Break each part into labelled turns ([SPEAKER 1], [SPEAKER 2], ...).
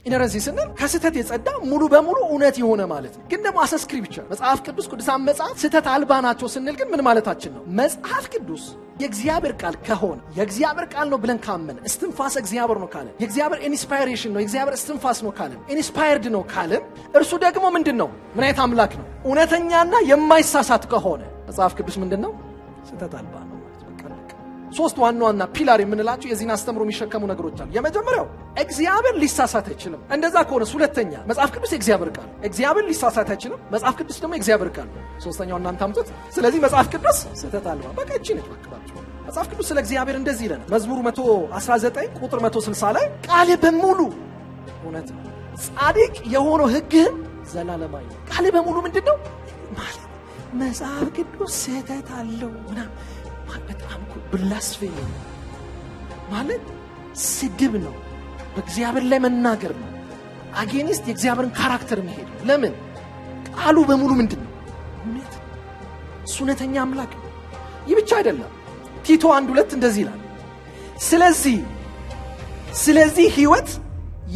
[SPEAKER 1] ኢነረንሲ ስንል ከስተት የጸዳ ሙሉ በሙሉ እውነት የሆነ ማለት ነው። ግን ደግሞ አሰ ስክሪፕቸር መጽሐፍ ቅዱስ ቅዱሳን መጽሐፍ ስተት አልባ ናቸው ስንል ግን ምን ማለታችን ነው? መጽሐፍ ቅዱስ የእግዚአብሔር ቃል ከሆነ የእግዚአብሔር ቃል ነው ብለን ካመን እስትንፋስ እግዚአብሔር ነው ካለ የእግዚአብሔር ኢንስፓይሬሽን ነው የእግዚአብሔር እስትንፋስ ነው ካለ ኢንስፓየርድ ነው ካለ እርሱ ደግሞ ምንድነው? ምን አይነት አምላክ ነው? እውነተኛና የማይሳሳት ከሆነ መጽሐፍ ቅዱስ ምንድነው? ስተት አልባ ነው ማለት ነው። ሶስት ዋና ፒላር የምንላቸው የዚህን አስተምሮ የሚሸከሙ ነገሮች አሉ። የመጀመሪያው እግዚአብሔር ሊሳሳት አይችልም። እንደዛ ከሆነ ሁለተኛ መጽሐፍ ቅዱስ የእግዚአብሔር ቃል እግዚአብሔር ሊሳሳት አይችልም። መጽሐፍ ቅዱስ ደግሞ የእግዚአብሔር ቃል ሶስተኛው እናንተ አምጡት። ስለዚህ መጽሐፍ ቅዱስ ስተት አልባ በቃ እቺ ነች ባክባችሁ። መጽሐፍ ቅዱስ ስለ እግዚአብሔር እንደዚህ ይለናል። መዝሙር 119 ቁጥር 160 ላይ ቃል በሙሉ እውነት ነው፣ ጻድቅ የሆነው ሕግህ ዘላለማዊ ነው። ቃል በሙሉ ምንድነው ማለት? መጽሐፍ ቅዱስ ስተት አለው ምናምን በጣም ብላስፌሚ ማለት ስድብ ነው። በእግዚአብሔር ላይ መናገር ነው። አጌኒስት የእግዚአብሔርን ካራክተር መሄድ ነው። ለምን? ቃሉ በሙሉ ምንድነው? እውነት። እሱ እውነተኛ አምላክ ነው። ይህ ብቻ አይደለም። ቲቶ 1:2 እንደዚህ ይላል፣ ስለዚህ ሕይወት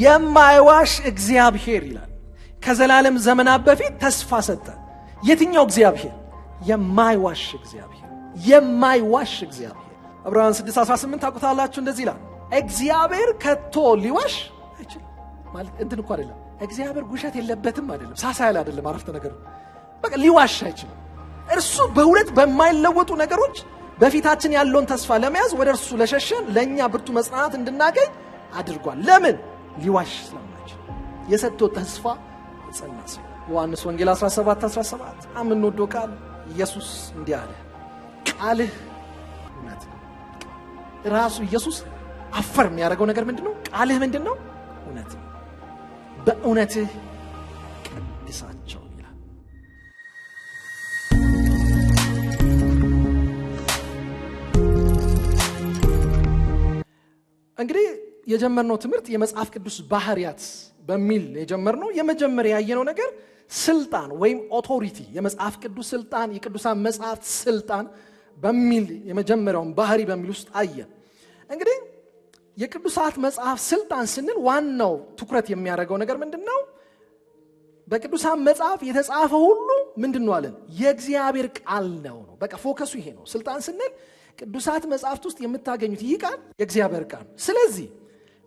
[SPEAKER 1] የማይዋሽ እግዚአብሔር ይላል ከዘላለም ዘመናት በፊት ተስፋ ሰጠ። የትኛው እግዚአብሔር? የማይዋሽ እግዚአብሔር። የማይዋሽ እግዚአብሔር ዕብራውያን 6:18 ታውቁታላችሁ። እንደዚህ ይላል፣ እግዚአብሔር ከቶ ሊዋሽ አይችልም። ማለት እንትን እኮ አይደለም፣ እግዚአብሔር ውሸት የለበትም አይደለም፣ ሳሳ ያለ አይደለም። አረፍተ ነገር በቃ ሊዋሽ አይችልም። እርሱ በሁለት በማይለወጡ ነገሮች በፊታችን ያለውን ተስፋ ለመያዝ ወደ እርሱ ለሸሸን ለኛ ብርቱ መጽናናት እንድናገኝ አድርጓል። ለምን? ሊዋሽ ስለማይችል። የሰጠው ተስፋ የጸና ነው። ዮሐንስ ወንጌል 17:17 አምንወደው ቃል ኢየሱስ እንዲህ አለ፣ ቃልህ እውነት ነው። ራሱ ኢየሱስ አፈር የሚያደርገው ነገር ምንድነው? ቃልህ ምንድነው? እውነት ነው። በእውነትህ ቀድሳቸው ይላል። እንግዲህ የጀመርነው ትምህርት የመጽሐፍ ቅዱስ ባህሪያት በሚል የጀመርነው የመጀመሪያ ያየነው ነገር ስልጣን ወይም ኦቶሪቲ፣ የመጽሐፍ ቅዱስ ስልጣን፣ የቅዱሳን መጽሐፍት ስልጣን በሚል የመጀመሪያውን ባህሪ በሚል ውስጥ አየን። እንግዲህ የቅዱሳት መጽሐፍ ስልጣን ስንል ዋናው ትኩረት የሚያደርገው ነገር ምንድነው? በቅዱሳን መጽሐፍ የተጻፈ ሁሉ ምንድነው አለን? የእግዚአብሔር ቃል ነው። በቃ ፎከሱ ይሄ ነው። ስልጣን ስንል ቅዱሳት መጽሐፍት ውስጥ የምታገኙት ይህ ቃል የእግዚአብሔር ቃል፣ ስለዚህ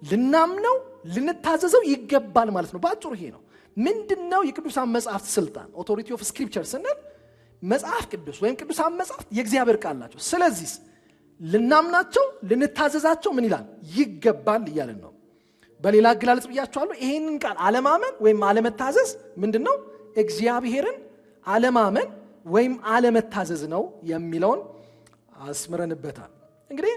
[SPEAKER 1] ልናምነው ልንታዘዘው ይገባል ማለት ነው። በአጭሩ ይሄ ነው። ምንድነው የቅዱሳን መጽሐፍት ስልጣን? ኦቶሪቲ ኦፍ ስክሪፕቸር ስንል መጽሐፍ ቅዱስ ወይም ቅዱሳን መጽሐፍት የእግዚአብሔር ቃል ናቸው። ስለዚህ ልናምናቸው ልንታዘዛቸው ምን ይላል? ይገባል እያለን ነው። በሌላ አገላለጽ ብያቸዋለሁ። ይሄንን ቃል አለማመን ወይም አለመታዘዝ ምንድነው? እግዚአብሔርን አለማመን ወይም አለመታዘዝ ነው የሚለውን አስምረንበታል። እንግዲህ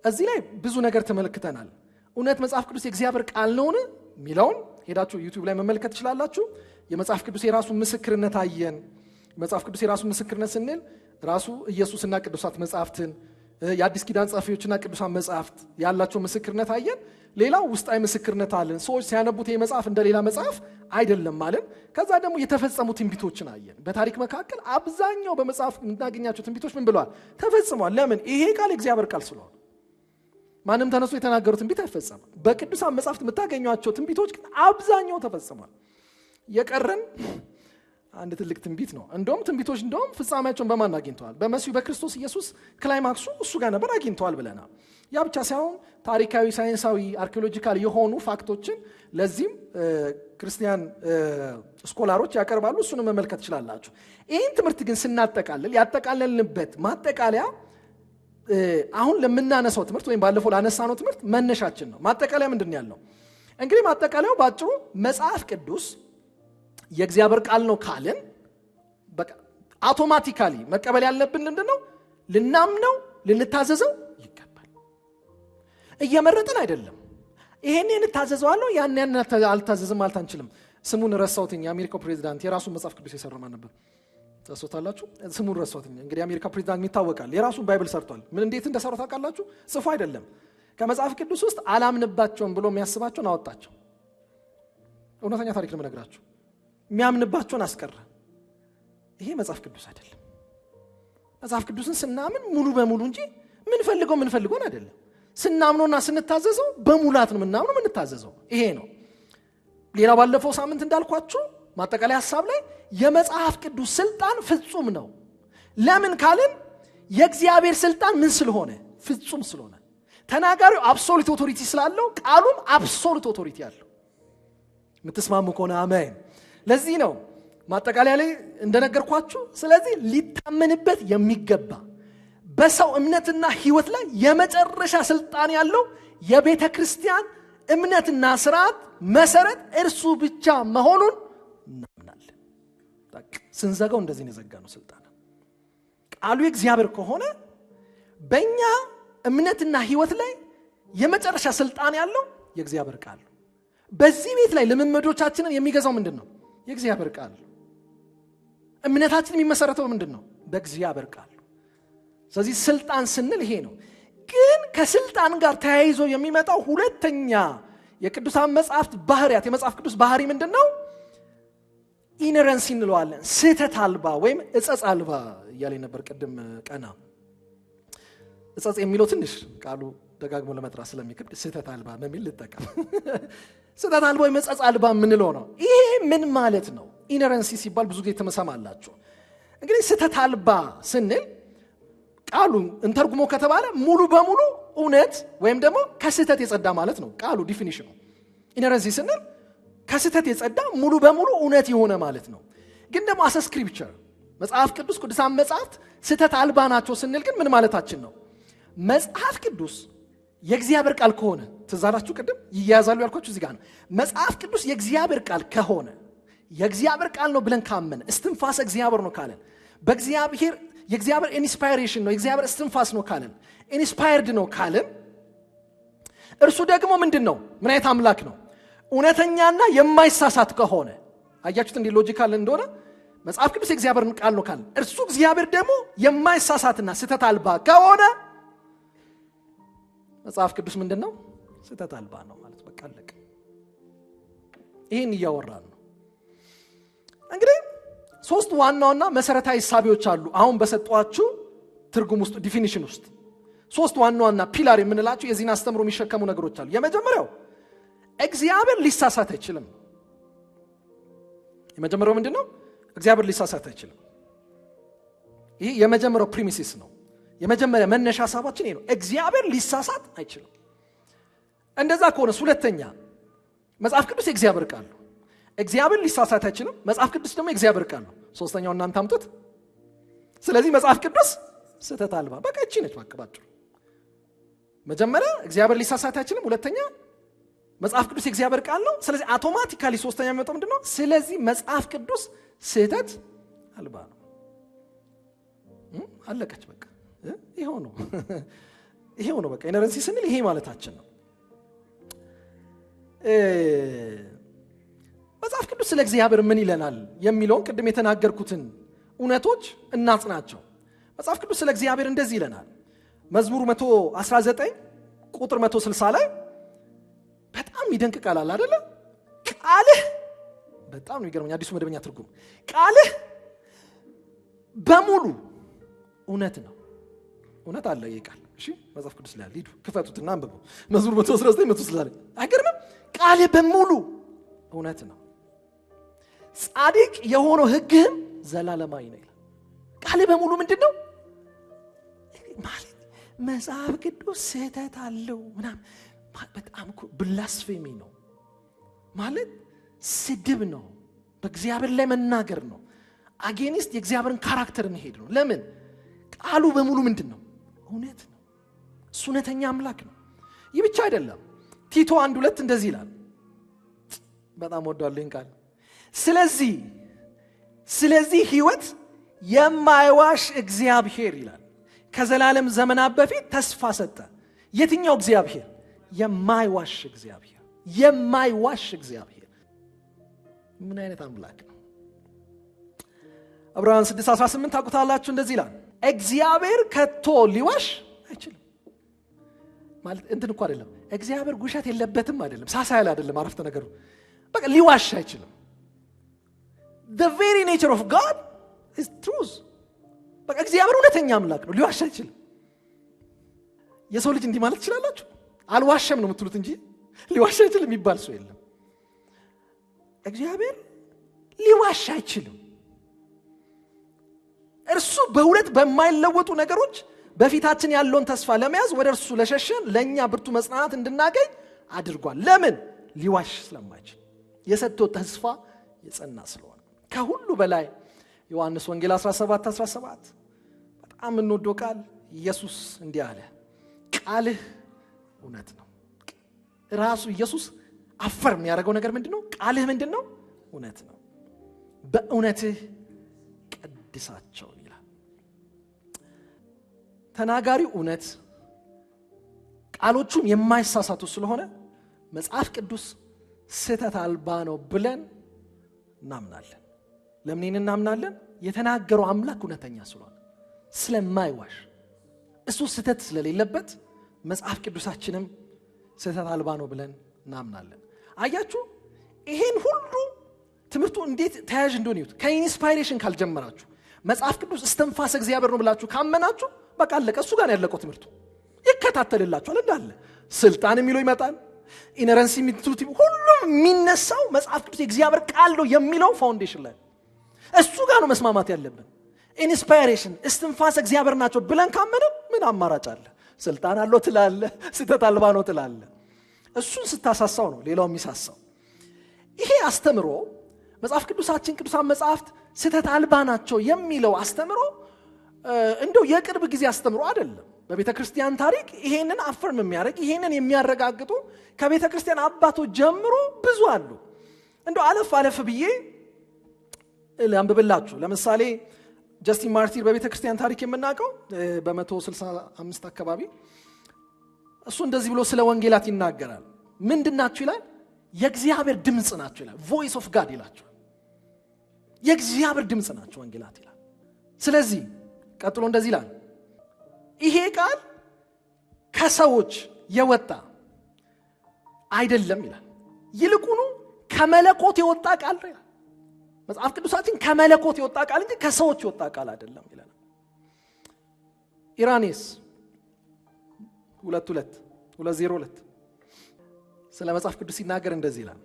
[SPEAKER 1] እዚህ ላይ ብዙ ነገር ተመልክተናል። እውነት መጽሐፍ ቅዱስ የእግዚአብሔር ቃል ነውን የሚለውን ሄዳችሁ ዩቲዩብ ላይ መመልከት ትችላላችሁ። የመጽሐፍ ቅዱስ የራሱ ምስክርነት አየን። መጽሐፍ ቅዱስ የራሱ ምስክርነት ስንል ራሱ ኢየሱስና ቅዱሳት መጽሐፍትን የአዲስ ኪዳን ጸሐፊዎችና ቅዱሳን መጽሐፍት ያላቸው ምስክርነት አየን። ሌላው ውስጣዊ ምስክርነት አለን። ሰዎች ሲያነቡት ይሄ መጽሐፍ እንደሌላ መጽሐፍ አይደለም አለን። ከዛ ደግሞ የተፈጸሙ ትንቢቶችን አየን። በታሪክ መካከል አብዛኛው በመጽሐፍ የምናገኛቸው ትንቢቶች ምን ብለዋል? ተፈጽሟል። ለምን? ይሄ ቃል የእግዚአብሔር ቃል ስለሆነ። ማንም ተነስቶ የተናገሩት ትንቢት አይፈጸምም። በቅዱሳን መጽሐፍት የምታገኟቸው ትንቢቶች ግን አብዛኛው ተፈጽሟል። የቀረን አንድ ትልቅ ትንቢት ነው። እንደውም ትንቢቶች ፍጻሜያቸውን በማን አግኝተዋል? በመሲሁ በክርስቶስ ኢየሱስ ክላይማክሱ እሱ ጋር ነበር፣ አግኝተዋል ብለናል። ያ ብቻ ሳይሆን ታሪካዊ፣ ሳይንሳዊ፣ አርኪኦሎጂካል የሆኑ ፋክቶችን ለዚህም ክርስቲያን ስኮላሮች ያቀርባሉ። እሱን መመልከት ትችላላችሁ። ይህን ትምህርት ግን ስናጠቃልል ያጠቃለልንበት ማጠቃለያ አሁን ለምናነሳው ትምህርት ወይም ባለፈው ላነሳነው ትምህርት መነሻችን ነው። ማጠቃለያ ምንድን ያለው? እንግዲህ ማጠቃለያው ባጭሩ መጽሐፍ ቅዱስ የእግዚአብሔር ቃል ነው ካልን በቃ አውቶማቲካሊ መቀበል ያለብን ምንድነው? ልናምነው ልንታዘዘው ይገባል። እየመረጥን አይደለም። ይሄን እንታዘዘዋለሁ ያን አልታዘዝም ማለት አንችልም። ስሙን ረሳሁትኝ። የአሜሪካው ፕሬዝዳንት የራሱን መጽሐፍ ቅዱስ የሰራ ማን ነበር? ታውቃላችሁ? ስሙን ረሳሁትኝ። እንግዲህ የአሜሪካ ፕሬዝዳንት ይታወቃል። የራሱን ባይብል ሰርቷል። ምን እንዴት እንደሰራው ታውቃላችሁ? ጽፎ አይደለም። ከመጽሐፍ ቅዱስ ውስጥ አላምንባቸውም ብሎ የሚያስባቸውን አወጣቸው። እውነተኛ ታሪክ ነው የምነግራችሁ። የሚያምንባቸውን አስቀረ። ይሄ መጽሐፍ ቅዱስ አይደለም። መጽሐፍ ቅዱስን ስናምን ሙሉ በሙሉ እንጂ ምን ፈልገውን አይደለም። ስናምነውና ስንታዘዘው በሙላት ነው የምናምነው የምንታዘዘው። ይሄ ነው። ሌላ ባለፈው ሳምንት እንዳልኳችሁ ማጠቃለያ ሐሳብ ላይ የመጽሐፍ ቅዱስ ስልጣን ፍጹም ነው። ለምን ካልን የእግዚአብሔር ስልጣን ምን ስለሆነ? ፍጹም ስለሆነ። ተናጋሪው አብሶሉት ኦቶሪቲ ስላለው ቃሉም አብሶሉት ኦቶሪቲ አለው። የምትስማሙ ከሆነ አሜን። ለዚህ ነው ማጠቃለያ ላይ እንደነገርኳችሁ ስለዚህ ሊታመንበት የሚገባ በሰው እምነትና ሕይወት ላይ የመጨረሻ ስልጣን ያለው የቤተ ክርስቲያን እምነትና ስርዓት መሰረት እርሱ ብቻ መሆኑን እናምናለን። ስንዘጋው እንደዚህ ነው የዘጋነው ስልጣን። ቃሉ የእግዚአብሔር ከሆነ በእኛ እምነትና ሕይወት ላይ የመጨረሻ ስልጣን ያለው የእግዚአብሔር ቃል ነው። በዚህ ቤት ላይ ልምምዶቻችንን የሚገዛው ምንድን ነው? የእግዚአብሔር ቃል። እምነታችን የሚመሰረተው ምንድን ነው? በእግዚአብሔር ቃል። ስለዚህ ስልጣን ስንል ይሄ ነው። ግን ከስልጣን ጋር ተያይዞ የሚመጣው ሁለተኛ የቅዱሳን መጽሐፍት ባህሪያት የመጽሐፍ ቅዱስ ባህሪ ምንድን ነው? ኢነረንሲ እንለዋለን። ስህተት አልባ ወይም እጸጽ አልባ እያለኝ ነበር ቅድም ቀና። እጸጽ የሚለው ትንሽ ቃሉ ደጋግሞ ለመጥራት ስለሚከብድ ስህተት አልባ በሚል ልጠቀም። ስህተት አልባ ወይም እጸጽ አልባ የምንለው ነው። ይሄ ምን ማለት ነው? ኢነረንሲ ሲባል ብዙ ጊዜ ተመሰማላችሁ። እንግዲህ ስህተት አልባ ስንል ቃሉ እንተርጉሞ ከተባለ ሙሉ በሙሉ እውነት ወይም ደግሞ ከስህተት የጸዳ ማለት ነው ቃሉ ዲፊኒሽኑ። ኢነረንሲ ስንል ከስህተት የጸዳ ሙሉ በሙሉ እውነት የሆነ ማለት ነው። ግን ደግሞ አሰ ስክሪፕቸር መጽሐፍ ቅዱስ ቅዱሳን መጽሐፍት ስህተት አልባ ናቸው ስንል ግን ምን ማለታችን ነው? መጽሐፍ ቅዱስ የእግዚአብሔር ቃል ከሆነ ትዛላችሁ ቅድም ይያዛሉ ያልኳችሁ እዚህ ጋር ነው። መጽሐፍ ቅዱስ የእግዚአብሔር ቃል ከሆነ የእግዚአብሔር ቃል ነው ብለን ካመን እስትንፋስ እግዚአብሔር ነው ካለን በእግዚአብሔር የእግዚአብሔር ኢንስፓይሬሽን ነው የእግዚአብሔር እስትንፋስ ነው ካለን ኢንስፓየርድ ነው ካለን እርሱ ደግሞ ምንድን ነው? ምን አይነት አምላክ ነው? እውነተኛና የማይሳሳት ከሆነ አያችሁት እንዴ ሎጂካል እንደሆነ መጽሐፍ ቅዱስ የእግዚአብሔር ቃል ነው ካለን እርሱ እግዚአብሔር ደግሞ የማይሳሳትና ስህተት አልባ ከሆነ መጽሐፍ ቅዱስ ምንድን ነው? ስህተት አልባ ነው ማለት በቃ አለቀ። ይሄን እያወራን ነው። እንግዲህ ሶስት ዋናውና መሰረታዊ ሐሳቦች አሉ። አሁን በሰጧችሁ ትርጉም ውስጥ ዲፊኒሽን ውስጥ ሶስት ዋናውና ፒላር የምንላቸው የዚህን አስተምሮ የሚሸከሙ ነገሮች አሉ። የመጀመሪያው እግዚአብሔር ሊሳሳት አይችልም። የመጀመሪያው ምንድነው? እግዚአብሔር ሊሳሳት አይችልም። ይሄ የመጀመሪያው ፕሪሚሲስ ነው። የመጀመሪያ መነሻ ሐሳባችን ይሄ ነው። እግዚአብሔር ሊሳሳት አይችልም። እንደዛ ከሆነ ሁለተኛ መጽሐፍ ቅዱስ የእግዚአብሔር ቃል ነው። እግዚአብሔር ሊሳሳት አይችልም። መጽሐፍ ቅዱስ ደግሞ የእግዚአብሔር ቃል ነው። ሶስተኛው እናንተ አምጡት። ስለዚህ መጽሐፍ ቅዱስ ስህተት አልባ በቃ እቺ ነች ባቀባጭሩ። መጀመሪያ እግዚአብሔር ሊሳሳት አይችልም። ሁለተኛ መጽሐፍ ቅዱስ የእግዚአብሔር ቃል ነው። ስለዚህ አውቶማቲካሊ ሶስተኛ የሚመጣው ምንድነው? ስለዚህ መጽሐፍ ቅዱስ ስህተት አልባ ነው። አለቀች በቃ ይሄው ነው በቃ ኢነረንሲ ስንል ይሄ ማለታችን ነው። መጽሐፍ ቅዱስ ስለ እግዚአብሔር ምን ይለናል የሚለውን ቅድም የተናገርኩትን እውነቶች እናጽናቸው። መጽሐፍ ቅዱስ ስለ እግዚአብሔር እንደዚህ ይለናል። መዝሙር 119 ቁጥር 160 ላይ በጣም ይደንቅ ቃል አለ አይደለ? ቃልህ በጣም ነው ይገርመኛል። አዲሱ መደበኛ ትርጉም ቃልህ በሙሉ እውነት ነው። እውነት አለ ይሄ ቃል። እሺ መጽሐፍ ቅዱስ ላይ ሂዱ ክፈቱትና አንብቡ። መዝሙር 119 160 ላይ አይገርምም? ቃልህ በሙሉ እውነት ነው፣ ጻድቅ የሆነው ሕግህም ዘላለማዊ ነው ይላል። ቃልህ በሙሉ ምንድነው ማለት? መጽሐፍ ቅዱስ ስህተት አለው ምናምን በጣም ብላስፌሚ ነው ማለት ስድብ ነው፣ በእግዚአብሔር ላይ መናገር ነው፣ አጌኒስት የእግዚአብሔርን ካራክተር መሄድ ነው። ለምን? ቃሉ በሙሉ ምንድነው? እውነት ነው። እሱ እውነተኛ አምላክ ነው። ይህ ብቻ አይደለም። ቲቶ 1:2 እንደዚህ ይላል። በጣም ወዷለሁ ይህን ቃል። ስለዚህ ሕይወት የማይዋሽ እግዚአብሔር ይላል ከዘላለም ዘመናት በፊት ተስፋ ሰጠ። የትኛው እግዚአብሔር? የማይዋሽ እግዚአብሔር። የማይዋሽ እግዚአብሔር ምን አይነት አምላክ ነው? ዕብራውያን 6:18 ታውቁታላችሁ። እንደዚህ ይላል እግዚአብሔር ከቶ ሊዋሽ አይችልም። ማለት እንትን እኮ አይደለም፣ እግዚአብሔር ጉሸት የለበትም አይደለም፣ ሳሳ ያለ አይደለም አረፍተ ነገሩ። በቃ ሊዋሽ አይችልም። the very nature of God is truth። በቃ እግዚአብሔር እውነተኛ አምላክ ነው፣ ሊዋሽ አይችልም። የሰው ልጅ እንዲህ ማለት ትችላላችሁ? አልዋሸም ነው የምትሉት እንጂ ሊዋሽ አይችልም የሚባል ሰው የለም። እግዚአብሔር ሊዋሽ አይችልም። እርሱ በእውነት በማይለወጡ ነገሮች በፊታችን ያለውን ተስፋ ለመያዝ ወደ እርሱ ለሸሸን ለኛ ብርቱ መጽናናት እንድናገኝ አድርጓል። ለምን? ሊዋሽ ስለማይችል የሰጠው ተስፋ የጸና ስለሆነ። ከሁሉ በላይ ዮሐንስ ወንጌል 17:17 በጣም እንወደው ቃል ኢየሱስ እንዲህ አለ፣ ቃልህ እውነት ነው። ራሱ ኢየሱስ አፈርም ያደረገው ነገር ምንድነው? ቃልህ ምንድነው? እውነት ነው። በእውነትህ ቀድሳቸው ይላል። ተናጋሪው እውነት ቃሎቹም የማይሳሳቱ ስለሆነ መጽሐፍ ቅዱስ ስህተት አልባ ነው ብለን እናምናለን። ለምን እናምናለን? የተናገረው አምላክ እውነተኛ ስለሆነ ስለማይዋሽ እሱ ስህተት ስለሌለበት መጽሐፍ ቅዱሳችንም ስህተት አልባ ነው ብለን እናምናለን። አያችሁ ይሄን ሁሉ ትምህርቱ እንዴት ተያያዥ እንደሆነ ይሁት። ከኢንስፓይሬሽን ካልጀመራችሁ መጽሐፍ ቅዱስ እስትንፋሰ እግዚአብሔር ነው ብላችሁ ካመናችሁ በቃ አለቀ። እሱ ጋር ያለቀው ትምህርቱ ይከታተልላችኋል እንዳለ። ስልጣን የሚለው ይመጣል፣ ኢነረንሲ የሚትሉት ሁሉም የሚነሳው መጽሐፍ ቅዱስ የእግዚአብሔር ቃል ነው የሚለው ፋውንዴሽን ላይ እሱ ጋር ነው መስማማት ያለብን። ኢንስፓይሬሽን እስትንፋሰ እግዚአብሔር ናቸው ብለን ካመንን ምን አማራጭ አለ? ስልጣን አለው ትላለ፣ ስህተት አልባ ነው ትላለ። እሱን ስታሳሳው ነው ሌላው የሚሳሳው። ይሄ አስተምሮ መጽሐፍ ቅዱሳችን ቅዱሳን መጽሐፍት ስህተት አልባ ናቸው የሚለው አስተምሮ እንደው የቅርብ ጊዜ አስተምሮ አይደለም። በቤተ ክርስቲያን ታሪክ ይሄንን አፈርም የሚያደርግ ይሄንን የሚያረጋግጡ ከቤተ ክርስቲያን አባቶች ጀምሮ ብዙ አሉ። እንደው አለፍ ብዬ ለአንብብላችሁ። ለምሳሌ ጀስቲን ማርቲር በቤተ ክርስቲያን ታሪክ የምናውቀው በ165 አካባቢ እሱ እንደዚህ ብሎ ስለ ወንጌላት ይናገራል። ምንድናችሁ ይላል? የእግዚአብሔር ድምጽ ናቸው ይላል። ቮይስ ኦፍ ጋድ ይላቸው። የእግዚአብሔር ድምጽ ናቸው ወንጌላት ይላል። ስለዚህ ቀጥሎ እንደዚህ ይላል፣ ይሄ ቃል ከሰዎች የወጣ አይደለም ይላል፣ ይልቁኑ ከመለኮት የወጣ ቃል ነው ይላል። መጽሐፍ ቅዱሳችን ከመለኮት የወጣ ቃል እንጂ ከሰዎች የወጣ ቃል አይደለም ይላል። ኢራኔስ 2:2 ስለ መጽሐፍ ቅዱስ ሲናገር እንደዚህ ይላል፣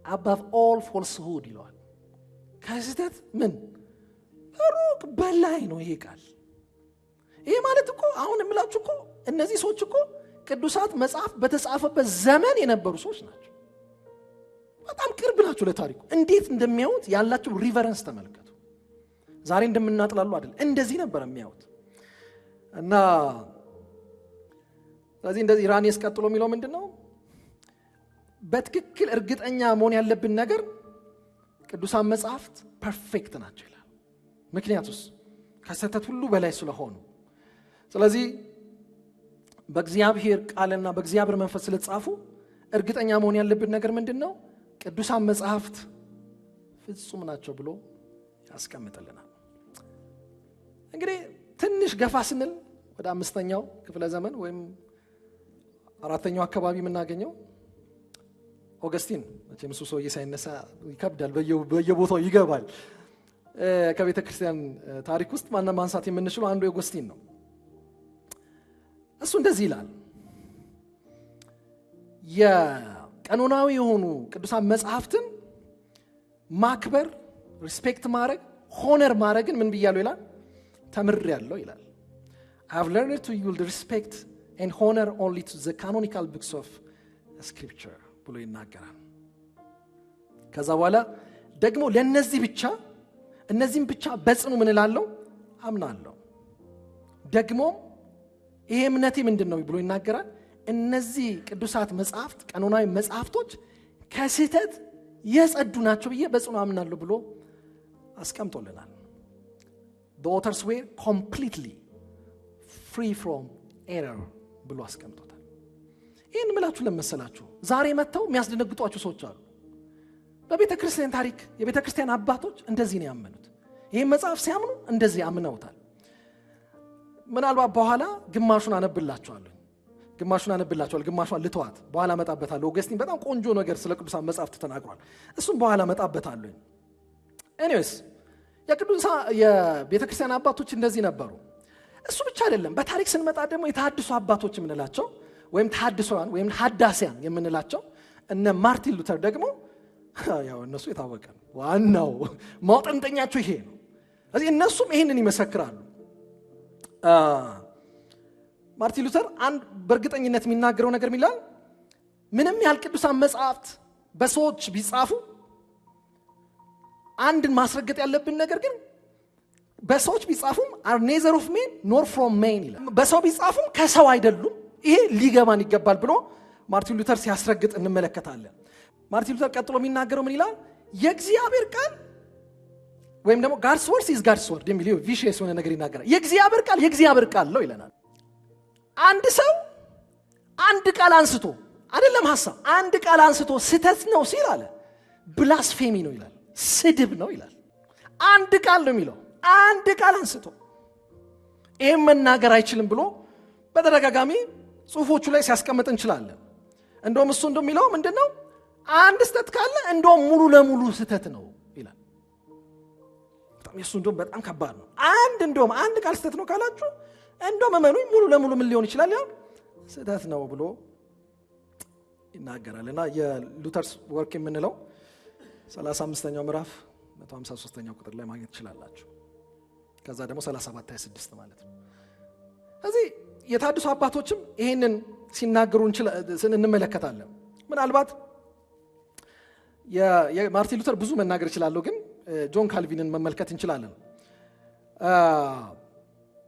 [SPEAKER 1] above all falsehood ይላል። ከስህተት ምን ሩቅ በላይ ነው ይሄ ቃል። ይሄ ማለት እኮ አሁን እምላችሁ እኮ እነዚህ ሰዎች እኮ ቅዱሳት መጽሐፍ በተጻፈበት ዘመን የነበሩ ሰዎች ናቸው። በጣም ቅርብ ናቸው ለታሪኩ። እንዴት እንደሚያዩት ያላቸው ሪቨረንስ ተመልከቱ። ዛሬ እንደምናጥላሉ አይደል፣ እንደዚህ ነበር የሚያዩት። እና ስለዚህ እንደዚህ ኢራኔስ ቀጥሎ የሚለው ምንድነው? በትክክል እርግጠኛ መሆን ያለብን ነገር ቅዱሳን መጽሐፍት ፐርፌክት ናቸው ይላል። ምክንያቱስ ከስህተት ሁሉ በላይ ስለሆኑ። ስለዚህ በእግዚአብሔር ቃልና በእግዚአብሔር መንፈስ ስለተጻፉ እርግጠኛ መሆን ያለብን ነገር ምንድነው? ቅዱሳን መጽሐፍት ፍጹም ናቸው ብሎ ያስቀምጥልናል። እንግዲህ ትንሽ ገፋ ስንል ወደ 5ኛው ክፍለ ዘመን ወይም 4ኛው አካባቢ የምናገኘው ኦገስቲን መቼም እሱ ሰውዬ ሳይነሳ ይከብዳል፣ በየቦታው ይገባል። ከቤተ ክርስቲያን ታሪክ ውስጥ ማንሳት የምንችለው አንዱ ኦገስቲን ነው። እሱ እንደዚህ ይላል፣ የቀኖናዊ የሆኑ ቅዱሳን መጽሐፍትን ማክበር፣ ሪስፔክት ማድረግ፣ ሆነር ማድረግን ምን ብያለሁ ይላል? ተምሬያለሁ ይላል። I have learned to yield respect and honor only to the canonical books of scripture ብሎ ይናገራል። ከዛ በኋላ ደግሞ እነዚህም ብቻ በጽኑ ምን እላለሁ? አምናለሁ። ደግሞ ይሄ እምነቴ ምንድነው ብሎ ይናገራል? እነዚህ ቅዱሳት መጽሐፍት ቀኖናዊ መጽሐፍቶች ከስህተት የጸዱ ናቸው ብዬ በጽኑ አምናለሁ ብሎ አስቀምጦልናል። The authors were completely free from error ብሎ አስቀምጦታል። ይሄን ምላችሁ ለመሰላችሁ ዛሬ መተው የሚያስደነግጧችሁ ሰዎች አሉ። በቤተ ክርስቲያን ታሪክ የቤተ ክርስቲያን አባቶች እንደዚህ ነው ያመኑት። ይሄን መጽሐፍ ሲያምኑ እንደዚህ አምነውታል። ምናልባት በኋላ ግማሹን አነብላችኋለሁ፣ ግማሹን ልተዋት በኋላ መጣበታለሁ። ኦገስቲን በጣም ቆንጆ ነገር ስለ ቅዱሳን መጽሐፍት ተናግሯል። እሱም በኋላ መጣበታለሁ። ኤኒዌይስ የቤተ ክርስቲያን አባቶች እንደዚህ ነበሩ። እሱ ብቻ አይደለም። በታሪክ ስንመጣ ደግሞ የተሐድሶ አባቶች የምንላቸው ወይም ተሐድሶያን ወይም ሐዳሲያን የምንላቸው እነ ማርቲን ሉተር ደግሞ ያው እነሱ የታወቀ ነው። ዋናው ማውጠንጠኛቸው ይሄ ነው። ስለዚህ እነሱም ይሄንን ይመሰክራሉ። ማርቲን ሉተር አንድ በእርግጠኝነት የሚናገረው ነገር ይላል፣ ምንም ያህል ቅዱሳን መጻሕፍት በሰዎች ቢጻፉ አንድን ማስረገጥ ያለብን ነገር ግን በሰዎች ቢጻፉም are neither of men nor from men ይላል። በሰው ቢጻፉም ከሰው አይደሉም፣ ይሄ ሊገባን ይገባል ብሎ ማርቲን ሉተር ሲያስረግጥ እንመለከታለን። ማርቲን ሉተር ቀጥሎ የሚናገረው ምን ይላል? የእግዚአብሔር ቃል ወይም ደግሞ God's word is God's word የሚለው ቪሽየስ የሆነ ነገር ይናገራል። የእግዚአብሔር ቃል የእግዚአብሔር ቃል ነው ይለናል። አንድ ሰው አንድ ቃል አንስቶ አይደለም ሐሳብ አንድ ቃል አንስቶ ስህተት ነው ሲል አለ ብላስፌሚ ነው ይላል፣ ስድብ ነው ይላል። አንድ ቃል ነው የሚለው፣ አንድ ቃል አንስቶ ይሄን መናገር አይችልም ብሎ በተደጋጋሚ ጽሁፎቹ ላይ ሲያስቀምጥ እንችላለን። እንደውም እሱ እንደሚለው ምንድነው አንድ ስህተት ካለ እንደውም ሙሉ ለሙሉ ስህተት ነው ይላል። በጣም እሱ እንደውም በጣም ከባድ ነው። እንደውም አንድ ቃል ስህተት ነው ካላችሁ እንደውም መመኑኝ ሙሉ ለሙሉ ምን ሊሆን ይችላል ያው ስህተት ነው ብሎ ይናገራልና የሉተርስ ወርክ የምንለው 35ኛው ምዕራፍ 153ኛው ቁጥር ላይ ማግኘት ትችላላችሁ። ከዛ ደግሞ 37:26 ማለት ነው። ስለዚህ የታድሱ አባቶችም ይሄንን ሲናገሩ እንመለከታለን። ምናልባት የማርቲን ሉተር ብዙ መናገር ይችላል፣ ግን ጆን ካልቪንን መመልከት እንችላለን።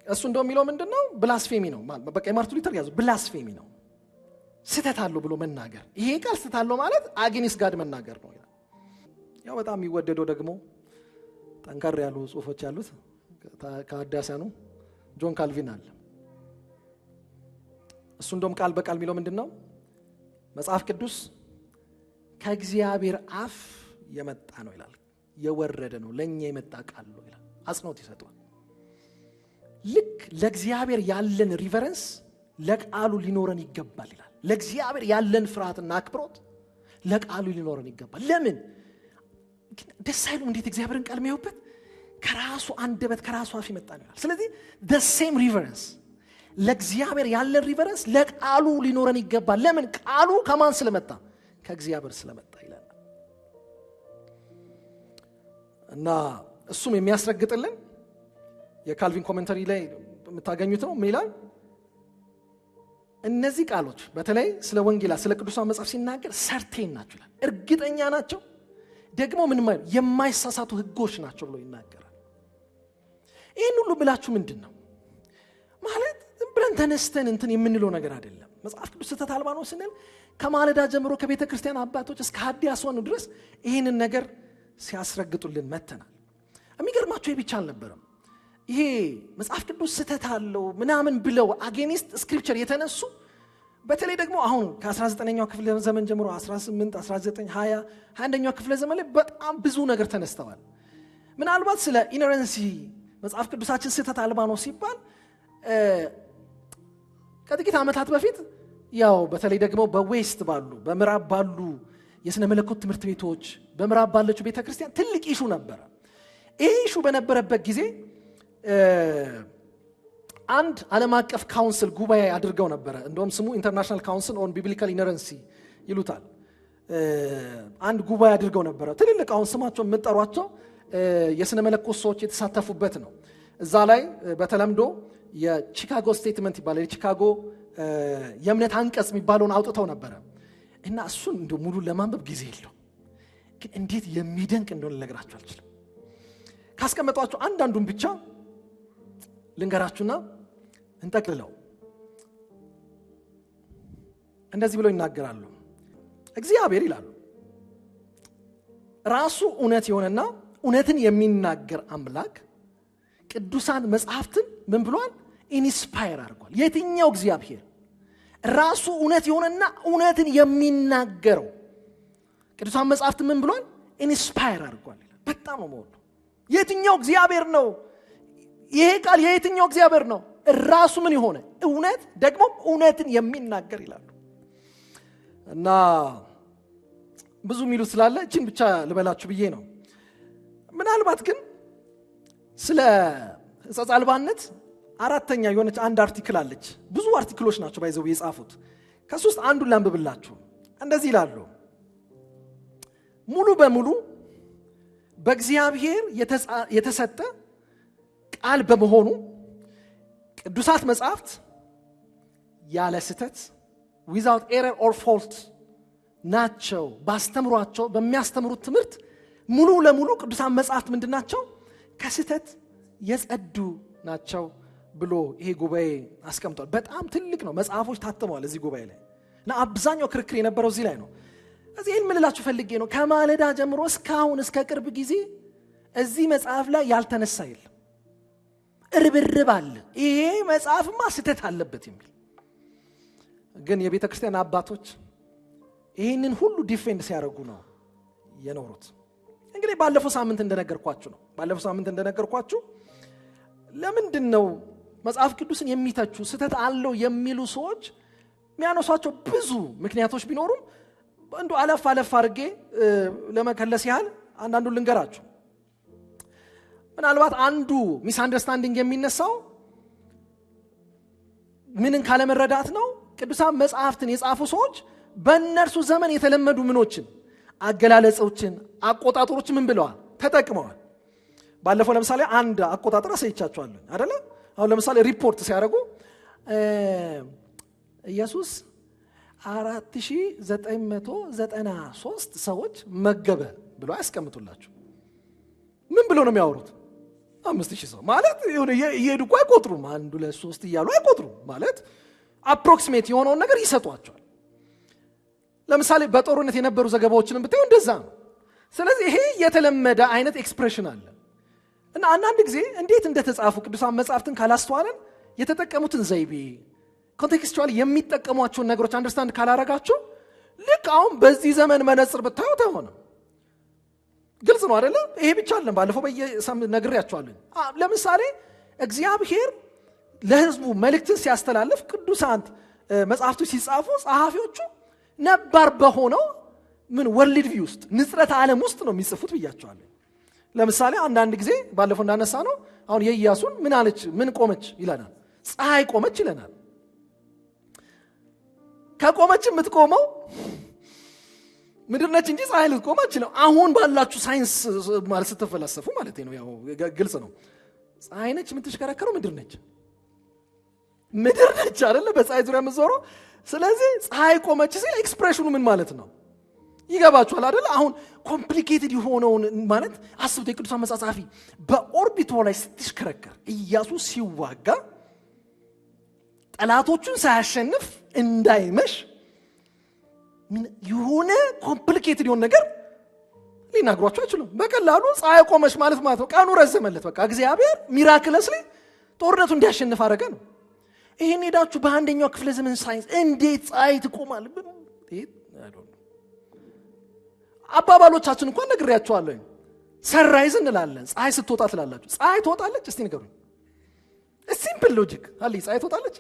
[SPEAKER 1] እሱ እንደሚለው ምንድነው ብላስፌሚ ነው። በቃ የማርቲን ሉተር ያዙ ብላስፌሚ ነው፣ ስህተት አለው ብሎ መናገር። ይሄ ቃል ስህተት አለው ማለት አጌንስት ጋድ መናገር ነው። ያው በጣም የሚወደደው ደግሞ ጠንካራ ያሉ ጽሁፎች ያሉት ከአዳሳኑ ጆን ካልቪን አለ። እሱ እንደውም ቃል በቃል የሚለው ምንድነው መጽሐፍ ቅዱስ ከእግዚአብሔር አፍ የመጣ ነው ይላል፣ የወረደ ነው፣ ለኛ የመጣ ቃል ነው ይላል። አጽንኦት ይሰጣል። ልክ ለእግዚአብሔር ያለን ሪቨረንስ ለቃሉ ሊኖረን ይገባል ይላል። ለእግዚአብሔር ያለን ፍርሃትና አክብሮት ለቃሉ ሊኖረን ይገባል። ለምን ደስ አይሉም? እንዴት እግዚአብሔርን ቃል የሚያዩበት ከራሱ አንደበት ከራሱ አፍ ይመጣ ነው ይላል። ስለዚህ the same reverence ለእግዚአብሔር ያለን ሪቨረንስ ለቃሉ ሊኖረን ይገባል። ለምን? ቃሉ ከማን ስለመጣ? ከእግዚአብሔር ስለመጣ ይላል። እና እሱም የሚያስረግጥልን የካልቪን ኮሜንታሪ ላይ የምታገኙት ነው። ምን ይላል? እነዚህ ቃሎች በተለይ ስለ ወንጌላት ስለ ቅዱሳን መጽሐፍ ሲናገር ሰርቴን ናቸው ይላል፣ እርግጠኛ ናቸው፣ ደግሞ ምንም የማይሳሳቱ ህጎች ናቸው ብሎ ይናገራል። ይሄን ሁሉ ብላችሁ ምንድነው ማለት ብለን ተነስተን እንትን የምንለው ነገር አይደለም። መጽሐፍ ቅዱስ ስህተት አልባ ነው ስንል ከማለዳ ጀምሮ ከቤተ ክርስቲያን አባቶች እስከ ሐዲያስዋኑ ድረስ ይሄንን ነገር ሲያስረግጡልን መተናል። የሚገርማቸው ይህ ብቻ አልነበረም። ይሄ መጽሐፍ ቅዱስ ስህተት አለው ምናምን ብለው አጌኒስት ስክሪፕቸር የተነሱ በተለይ ደግሞ አሁን ከ19ኛው ክፍለ ዘመን ጀምሮ 18 19 20 21ኛው ክፍለ ዘመን ላይ በጣም ብዙ ነገር ተነስተዋል። ምናልባት ስለ ኢነረንሲ መጽሐፍ ቅዱሳችን ስህተት አልባ ነው ሲባል ከጥቂት ዓመታት በፊት ያው በተለይ ደግሞ በዌስት ባሉ በምዕራብ ባሉ የሥነ መለኮት ትምህርት ቤቶች በምዕራብ ባለችው ቤተክርስቲያን ትልቅ ኢሹ ነበር። ይሄ ኢሹ በነበረበት ጊዜ አንድ ዓለም አቀፍ ካውንስል ጉባኤ አድርገው ነበር። እንደውም ስሙ ኢንተርናሽናል ካውንስል ኦን ቢብሊካል ኢነረንሲ ይሉታል። አንድ ጉባኤ አድርገው ነበር። ትልልቅ አሁን ስማቸው የምንጠሯቸው የሥነ መለኮት ሰዎች የተሳተፉበት ነው። እዛ ላይ በተለምዶ የቺካጎ ስቴትመንት ይባላል፣ የቺካጎ የእምነት አንቀጽ የሚባለውን አውጥተው ነበር እና እሱን እንደው ሙሉ ለማንበብ ጊዜ የለው፣ ግን እንዴት የሚደንቅ እንደሆነ ልነግራችሁ አልችልም። ካስቀመጧቸው አንዳንዱን ብቻ ልንገራችሁና እንጠቅልለው። እንደዚህ ብለው ይናገራሉ። እግዚአብሔር ይላሉ ራሱ እውነት የሆነና እውነትን የሚናገር አምላክ ቅዱሳን መጽሐፍትን ምን ብሏል? ኢንስፓየር አድርጓል። የትኛው እግዚአብሔር? ራሱ እውነት የሆነና እውነትን የሚናገረው ቅዱሳን መጽሐፍትን ምን ብሏል? ኢንስፓየር አድርጓል። በጣም ነው ማለት የትኛው እግዚአብሔር ነው? ይሄ ቃል የትኛው እግዚአብሔር ነው? ራሱ ምን የሆነ እውነት ደግሞ እውነትን የሚናገር ይላሉ። እና ብዙ ሚሉ ስላለ እቺን ብቻ ልበላችሁ ብዬ ነው። ምናልባት ግን ስለ ሕጸጽ አልባነት አራተኛ የሆነች አንድ አርቲክል አለች። ብዙ አርቲክሎች ናቸው ባይዘው የጻፉት። ከሱስ አንዱን ላንብብላችሁ። እንደዚህ ይላሉ። ሙሉ በሙሉ በእግዚአብሔር የተሰጠ ቃል በመሆኑ ቅዱሳት መጻሕፍት ያለ ስህተት without error or fault ናቸው። ባስተምሯቸው በሚያስተምሩት ትምህርት ሙሉ ለሙሉ ቅዱሳት መጻሕፍት ምንድናቸው? ከስህተት የጸዱ ናቸው ብሎ ይሄ ጉባኤ አስቀምጧል። በጣም ትልቅ ነው። መጽሐፎች ታተመዋል እዚህ ጉባኤ ላይ እና አብዛኛው ክርክር የነበረው እዚህ ላይ ነው። እዚህ ይህን ምንላችሁ ፈልጌ ነው፣ ከማለዳ ጀምሮ እስካሁን እስከ ቅርብ ጊዜ እዚህ መጽሐፍ ላይ ያልተነሳ የለም። እርብርብ አለ፣ ይሄ መጽሐፍማ ስህተት አለበት የሚል ግን የቤተ ክርስቲያን አባቶች ይህንን ሁሉ ዲፌንድ ሲያደርጉ ነው የኖሩት። እንግዲህ ባለፈው ሳምንት እንደነገርኳችሁ ለምንድን ነው መጽሐፍ ቅዱስን የሚተቹ ስህተት አለው የሚሉ ሰዎች የሚያነሷቸው ብዙ ምክንያቶች ቢኖሩም እንዶ አለፍ አድርጌ ለመከለስ ያህል አንዳንዱን ልንገራችሁ። ምናልባት አንዱ ሚስ አንደርስታንዲንግ የሚነሳው ምንን ካለመረዳት ነው። ቅዱሳን መጽሐፍትን የጻፉ ሰዎች በእነርሱ ዘመን የተለመዱ ምኖችን አገላለጾችን አቆጣጠሮች ምን ብለዋል ተጠቅመዋል። ባለፈው ለምሳሌ አንድ አቆጣጠር አሳይቻችኋለሁ አይደለ? አሁን ለምሳሌ ሪፖርት ሲያደርጉ ኢየሱስ 4993 ሰዎች መገበ ብሎ ያስቀምጡላችሁ። ምን ብሎ ነው የሚያወሩት? 5000 ሰው ማለት ይሁን እየሄዱ እኮ አይቆጥሩም። 1 2 3 እያሉ አይቆጥሩም ማለት አፕሮክሲሜት የሆነውን ነገር ይሰጧቸዋል። ለምሳሌ በጦርነት የነበሩ ዘገባዎችን ብታዩ እንደዛ ነው። ስለዚህ ይሄ የተለመደ አይነት ኤክስፕሬሽን አለ እና አንዳንድ ጊዜ እንዴት እንደተጻፉ ቅዱሳን መጻሕፍትን ካላስተዋለን የተጠቀሙትን ዘይቤ ኮንቴክስቹዋሊ የሚጠቀሟቸውን ነገሮች አንደርስታንድ ካላረጋችሁ ልክ አሁን በዚህ ዘመን መነጽር ብታዩ ተሆነ ግልጽ ነው አይደለ? ይሄ ብቻ አይደለም። ባለፈው ነግሬያችኋለሁ። ለምሳሌ እግዚአብሔር ለሕዝቡ መልእክትን ሲያስተላልፍ ቅዱሳን መጻሕፍቶች ሲጻፉ ጸሐፊዎቹ ነባር በሆነው ምን ወርልድ ቪው ውስጥ ንጽረተ ዓለም ውስጥ ነው የሚጽፉት ብያቸዋለሁ። ለምሳሌ አንዳንድ ጊዜ ባለፈው እንዳነሳ ነው አሁን የኢያሱን ምን አለች ምን ቆመች ይለናል። ፀሐይ ቆመች ይለናል። ከቆመች የምትቆመው ምድር ነች እንጂ ፀሐይ ልትቆም አትችልም። አሁን ባላችሁ ሳይንስ ማለት ስትፈለሰፉ ማለት ነው ያው ግልጽ ነው። ፀሐይ ነች የምትሽከረከረው ምድር ነች አይደለ? በፀሐይ ዙሪያ የምትዞረው። ስለዚህ ፀሐይ ቆመች ሲል ኤክስፕሬሽኑ ምን ማለት ነው ይገባችኋል አይደለ? አሁን ኮምፕሊኬትድ የሆነውን ማለት አስቡት። የቅዱሳን መጻሕፍት በኦርቢቷ ላይ ስትሽከረከር ኢያሱ ሲዋጋ ጠላቶቹን ሳያሸንፍ እንዳይመሽ ምን የሆነ ኮምፕሊኬትድ የሆነ ነገር ሊናገሯቸው አይችሉም። በቀላሉ ፀሐይ ቆመች ማለት ነው ቀኑ ረዘመለት። በቃ እግዚአብሔር ሚራክለስሊ ጦርነቱ እንዲያሸንፍ አደረገ ነው። ይሄን ሄዳችሁ በአንደኛው ክፍለ ዘመን ሳይንስ እንዴት ፀሐይ ትቆማለች? አባባሎቻችን እንኳን ነግሬያችኋለሁ። ሰንራይዝ እንላለን፣ ፀሐይ ስትወጣ ትላላችሁ። ፀሐይ ትወጣለች? እስቲ ንገሩኝ። ሲምፕል ሎጂክ አለ። ፀሐይ ትወጣለች?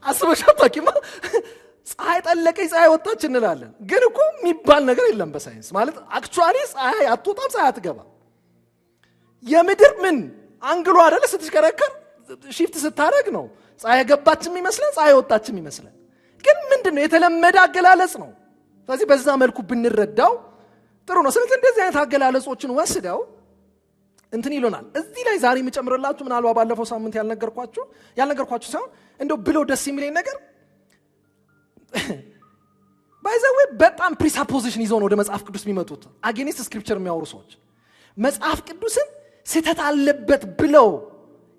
[SPEAKER 1] አስበሻ ታቂማ ፀሐይ ጠለቀች ፀሐይ ወጣች እንላለን። ግን እኮ የሚባል ነገር የለም በሳይንስ ማለት አክቹአሊ ፀሐይ አትወጣም፣ ፀሐይ አትገባም። የምድር ምን አንግሎ አይደለ ስትሽከረከር ሺፍት ስታደርግ ነው ፀሐይ ገባችም ይመስላል ፀሐይ ወጣችም ይመስላል። ግን ምንድነው የተለመደ አገላለጽ ነው። ስለዚህ በዛ መልኩ ብንረዳው ጥሩ ነው። ስለዚህ እንደዚህ አይነት አገላለጾችን ወስደው እንትን ይሉናል። እዚህ ላይ ዛሬ የምጨምርላችሁ ምናልባት ባለፈው ሳምንት ያልነገርኳችሁ ሳይሆን እንደው ብሎ ደስ የሚለኝ ነገር ባይዘዌ በጣም ፕሪሳፖዚሽን ይዘው ነው ወደ መጽሐፍ ቅዱስ የሚመጡት። አጌኒስት ስክሪፕቸር የሚያወሩ ሰዎች መጽሐፍ ቅዱስን ስህተት አለበት ብለው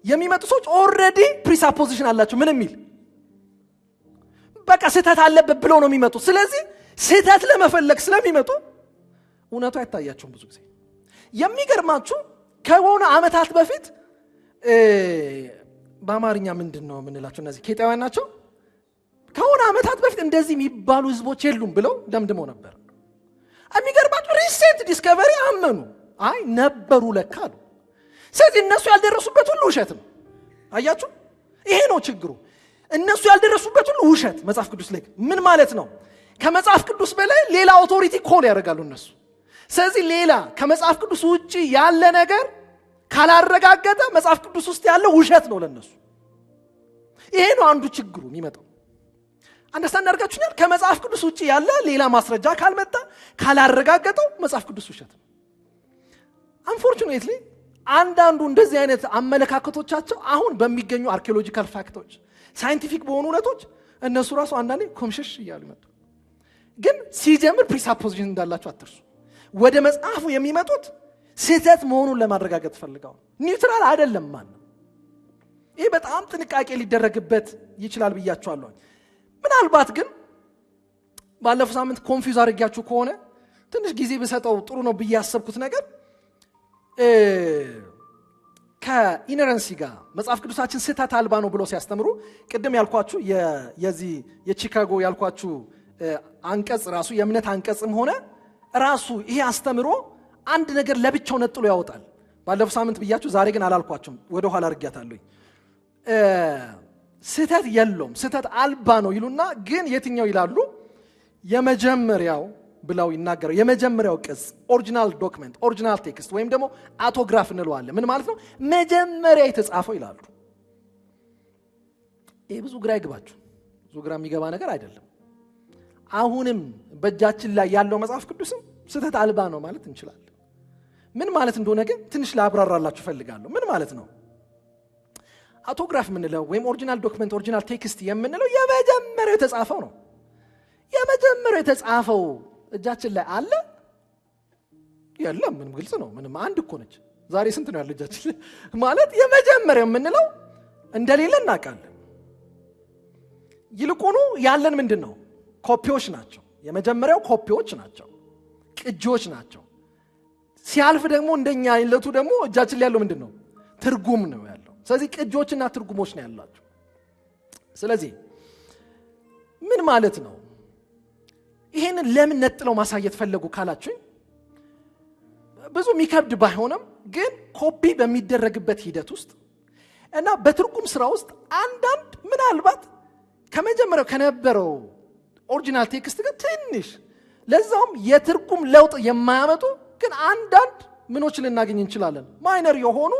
[SPEAKER 1] የሚመጡ ሰዎች ኦልሬዲ ፕሪሳፖዚሽን አላቸው። ምን የሚል በቃ ስህተት አለበት ብለው ነው የሚመጡ። ስለዚህ ስህተት ለመፈለግ ስለሚመጡ እውነቱ አይታያቸውም። ብዙ ጊዜ የሚገርማችሁ ከሆነ ዓመታት በፊት በአማርኛ ምንድን ነው የምንላቸው እነዚህ ኬጣውያን ናቸው። ከሆነ ዓመታት በፊት እንደዚህ የሚባሉ ህዝቦች የሉም ብለው ደምድመው ነበር። የሚገርማችሁ ሪሴንት ዲስከቨሪ አመኑ። አይ ነበሩ ለካ አሉ። ስለዚህ እነሱ ያልደረሱበት ሁሉ ውሸት ነው። አያችሁ፣ ይሄ ነው ችግሩ። እነሱ ያልደረሱበት ሁሉ ውሸት መጽሐፍ ቅዱስ ላይ ምን ማለት ነው? ከመጽሐፍ ቅዱስ በላይ ሌላ አውቶሪቲ ኮል ያደርጋሉ እነሱ። ስለዚህ ሌላ ከመጽሐፍ ቅዱስ ውጪ ያለ ነገር ካላረጋገጠ መጽሐፍ ቅዱስ ውስጥ ያለው ውሸት ነው ለነሱ። ይሄ ነው አንዱ ችግሩ የሚመጣው። አንደርስታንድ አድርጋችሁኛል? ከመጽሐፍ ቅዱስ ውጪ ያለ ሌላ ማስረጃ ካልመጣ ካላረጋገጠው መጽሐፍ ቅዱስ ውሸት ነው። አንፎርቹኔትሊ አንዳንዱ እንደዚህ አይነት አመለካከቶቻቸው አሁን በሚገኙ አርኪኦሎጂካል ፋክቶች ሳይንቲፊክ በሆኑ እውነቶች እነሱ ራሱ አንዳንዴ ኮምሽሽ እያሉ ይመጡ። ግን ሲጀምር ፕሪሳፖዚሽን እንዳላቸው አትርሱ። ወደ መጽሐፉ የሚመጡት ስህተት መሆኑን ለማረጋገጥ ፈልገው ኒውትራል አይደለም ማለት። ይሄ በጣም ጥንቃቄ ሊደረግበት ይችላል ብያችኋለሁ። ምናልባት ግን ባለፈው ሳምንት ኮንፊውዝ አድርጊያችሁ ከሆነ ትንሽ ጊዜ ብሰጠው ጥሩ ነው ብዬ ያሰብኩት ነገር ከኢነረንሲ ጋር መጽሐፍ ቅዱሳችን ስህተት አልባ ነው ብሎ ሲያስተምሩ ቅድም ያልኳችሁ የዚህ የቺካጎ ያልኳችሁ አንቀጽ ራሱ የእምነት አንቀጽም ሆነ ራሱ ይሄ አስተምሮ አንድ ነገር ለብቻው ነጥሎ ያወጣል። ባለፈው ሳምንት ብያችሁ ዛሬ ግን አላልኳችሁም፣ ወደ ኋላ አድርጊያታለሁ። ስህተት የለውም ስህተት አልባ ነው ይሉና ግን የትኛው ይላሉ? የመጀመሪያው ብለው ይናገሩ። የመጀመሪያው ቅጽ ኦሪጂናል ዶክመንት ኦሪጂናል ቴክስት ወይም ደግሞ አውቶግራፍ እንለዋለን። ምን ማለት ነው? መጀመሪያ የተጻፈው ይላሉ። ይሄ ብዙ ግራ ይገባችሁ፣ ብዙ ግራ የሚገባ ነገር አይደለም። አሁንም በእጃችን ላይ ያለው መጽሐፍ ቅዱስም ስህተት አልባ ነው ማለት እንችላለን። ምን ማለት እንደሆነ ግን ትንሽ ላብራራላችሁ ፈልጋለሁ። ምን ማለት ነው? አውቶግራፍ የምንለው ወይም ኦሪጂናል ዶክመንት ኦሪጂናል ቴክስት የምንለው የመጀመሪያው የተጻፈው ነው። የመጀመሪያው የተጻፈው እጃችን ላይ አለ የለም? ምንም ግልጽ ነው። ምንም አንድ እኮ ነች። ዛሬ ስንት ነው ያለው እጃችን ላይ? ማለት የመጀመሪያው የምንለው እንደሌለ እናውቃለን። ይልቁኑ ያለን ምንድን ነው? ኮፒዎች ናቸው። የመጀመሪያው ኮፒዎች ናቸው፣ ቅጂዎች ናቸው። ሲያልፍ ደግሞ እንደኛ ይለቱ ደግሞ እጃችን ላይ ያለው ምንድን ነው? ትርጉም ነው ያለው። ስለዚህ ቅጂዎችና ትርጉሞች ነው ያላቸው። ስለዚህ ምን ማለት ነው? ይሄንን ለምን ነጥለው ማሳየት ፈለጉ ካላችሁኝ ብዙ የሚከብድ ባይሆንም ግን ኮፒ በሚደረግበት ሂደት ውስጥ እና በትርጉም ስራ ውስጥ አንዳንድ ምናልባት ከመጀመሪያው ከነበረው ኦሪጂናል ቴክስት ጋር ትንሽ ለዛውም የትርጉም ለውጥ የማያመጡ ግን አንዳንድ ምኖች ልናገኝ እንችላለን። ማይነር የሆኑ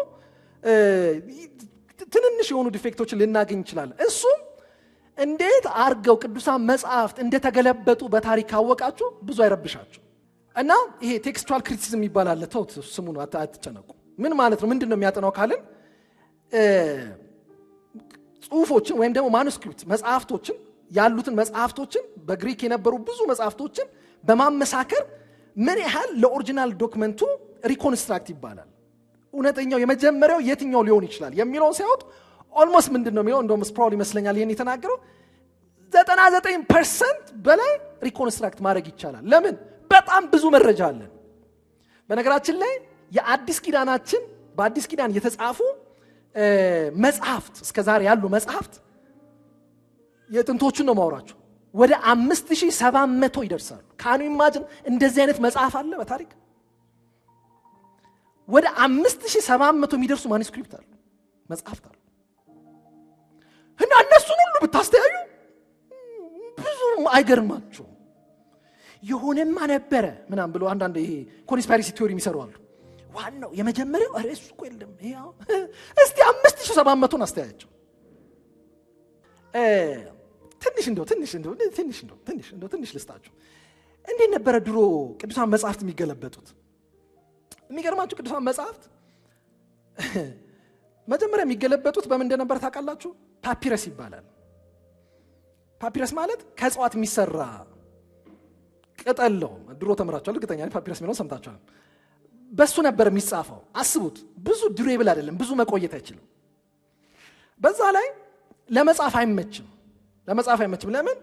[SPEAKER 1] ትንንሽ የሆኑ ዲፌክቶችን ልናገኝ እንችላለን። እሱም እንዴት አርገው ቅዱሳን መጽሐፍት እንደተገለበጡ በታሪክ ካወቃችሁ ብዙ አይረብሻችሁ። እና ይሄ ቴክስቹዋል ክሪቲሲዝም ይባላል። ተውት ስሙን አትጨነቁ። ምን ማለት ነው? ምንድነው የሚያጠናው ካልን ጽሁፎችን ወይም ደግሞ ማኑስክሪፕት መጽሐፍቶችን ያሉትን መጽሐፍቶችን በግሪክ የነበሩ ብዙ መጽሐፍቶችን በማመሳከር ምን ያህል ለኦሪጂናል ዶክመንቱ ሪኮንስትራክት ይባላል እውነተኛው የመጀመሪያው የትኛው ሊሆን ይችላል የሚለውን ሲያወጡ ኦልሞስት ምንድነው የሚለው እንደውም ስፕራውል ይመስለኛል ይሄን የተናገረው 99% በላይ ሪኮንስትራክት ማድረግ ይቻላል። ለምን? በጣም ብዙ መረጃ አለን። በነገራችን ላይ የአዲስ ኪዳናችን በአዲስ ኪዳን የተጻፉ መጽሐፍት እስከዛሬ ያሉ መጽሐፍት የጥንቶቹን ነው ማውራቸው ወደ 5700 ይደርሳሉ። ካኑ ኢማጂን እንደዚህ አይነት መጽሐፍ አለ በታሪክ ወደ 5700 የሚደርሱ ማኑስክሪፕት አሉ መጽሐፍት አሉ። እና እነሱን ሁሉ ብታስተያዩ ብዙ አይገርማችሁ። የሆነማ ነበረ ምናም ብሎ አንዳንድ ይሄ ኮንስፓይረሲ ቲዮሪ የሚሰሩ አሉ። ዋናው የመጀመሪያው ርዕስ እኮ የለም። ይሄው እስቲ 5700ን አስተያያቸው። ትንሽ ልስጣችሁ። እንዴት ነበረ ድሮ ቅዱሳን መጽሐፍት የሚገለበጡት? የሚገርማችሁ ቅዱሳን መጽሐፍት መጀመሪያ የሚገለበጡት በምን እንደነበር ታውቃላችሁ? ፓፒረስ ይባላል። ፓፒረስ ማለት ከእጽዋት የሚሰራ ቅጠል ነው። ድሮ ተምራችኋል እርግጠኛ ነኝ። ፓፒረስ የሚለውን ሰምታችኋል። በሱ ነበር የሚጻፈው። አስቡት፣ ብዙ ዱሬብል አይደለም፣ ብዙ መቆየት አይችልም። በዛ ላይ ለመጻፍ አይመችም። ለምን?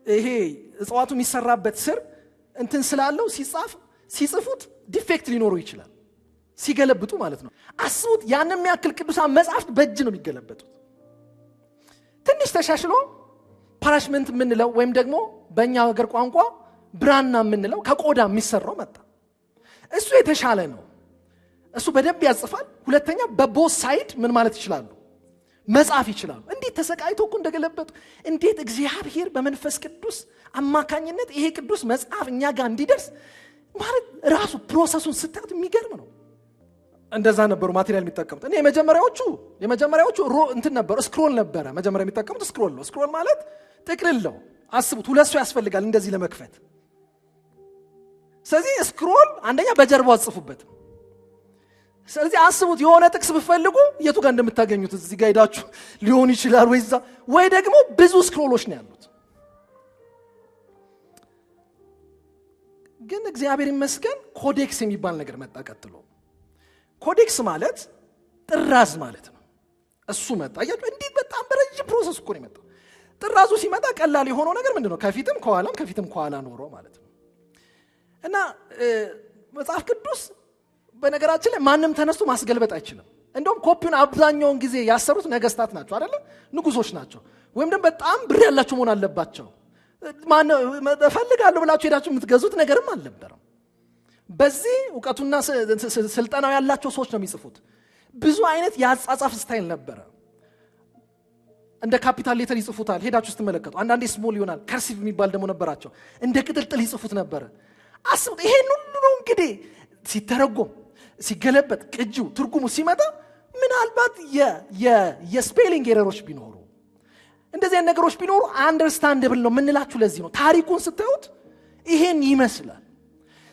[SPEAKER 1] ይሄ እጽዋቱ የሚሰራበት ስር እንትን ስላለው ሲጽፉት ዲፌክት ሊኖረው ይችላል ሲገለብጡ ማለት ነው። አስቡት፣ ያንን የሚያክል ቅዱሳን መጽሐፍት በእጅ ነው የሚገለበጡት። ትንሽ ተሻሽሎ ፓራሽመንት የምንለው ወይም ደግሞ በእኛ ሀገር ቋንቋ ብራና የምንለው ከቆዳ የሚሰራው መጣ። እሱ የተሻለ ነው። እሱ በደንብ ያጽፋል። ሁለተኛ በቦስ ሳይድ ምን ማለት ይችላሉ? መጻፍ ይችላሉ። እንዴት ተሰቃይተው እኮ እንደገለበጡ፣ እንዴት እግዚአብሔር በመንፈስ ቅዱስ አማካኝነት ይሄ ቅዱስ መጽሐፍ እኛ ጋር እንዲደርስ ማለት ራሱ ፕሮሰሱን ስታዩት የሚገርም ነው። እንደዛ ነበሩ ማቴሪያል የሚጠቀሙት። እኔ የመጀመሪያዎቹ እንትን ነበሩ፣ ስክሮል ነበረ መጀመሪያ የሚጠቀሙት። ስክሮል ነው። ስክሮል ማለት ጥቅልል ነው። አስቡት ሁለት ሰው ያስፈልጋል እንደዚህ ለመክፈት ስለዚህ ስክሮል አንደኛ በጀርባው አጽፉበት ስለዚህ አስቡት የሆነ ጥቅስ ብፈልጉ የቱ ጋር እንደምታገኙት እዚህ ጋር ሄዳችሁ ሊሆን ይችላል ወይ ደግሞ ብዙ ስክሮሎች ነው ያሉት ግን እግዚአብሔር ይመስገን ኮዴክስ የሚባል ነገር መጣ ቀጥሎ ኮዴክስ ማለት ጥራዝ ማለት ነው እሱ መጣ ያያችሁ እንዴ በጣም በረጅም ፕሮሰስ እኮ ነው የመጣው ጥራዙ ሲመጣ ቀላል የሆነው ነገር ምንድነው ከፊትም ከኋላ ኖሮ ማለት ነው እና መጽሐፍ ቅዱስ በነገራችን ላይ ማንም ተነስቶ ማስገልበጥ አይችልም እንደውም ኮፒውን አብዛኛውን ጊዜ ያሰሩት ነገስታት ናቸው አይደል ንጉሶች ናቸው ወይም ደግሞ በጣም ብር ያላቸው መሆን አለባቸው ማን ፈልጋለሁ ብላችሁ ሄዳችሁ የምትገዙት ነገርም አልነበረም በዚህ ዕውቀቱና ስልጣናው ያላቸው ሰዎች ነው የሚጽፉት ብዙ አይነት ያጻጻፍ ስታይል ነበር እንደ ካፒታል ሌተር ይጽፉታል ሄዳችሁ ስትመለከቱ አንዳንዴ ስሞል ይሆናል ከርሲቭ የሚባል ደግሞ ነበራቸው እንደ ቅጥልጥል ይጽፉት ነበር አስቡት ይሄን ሁሉ ነው እንግዲህ ሲተረጎም ሲገለበጥ ቅጂው ትርጉሙ ሲመጣ ምናልባት የስፔሊንግ ኤረሮች ቢኖሩ እንደዚህ አይነት ነገሮች ቢኖሩ አንደርስታንደብል ነው ምንላችሁ ለዚህ ነው ታሪኩን ስታዩት ይሄን ይመስላል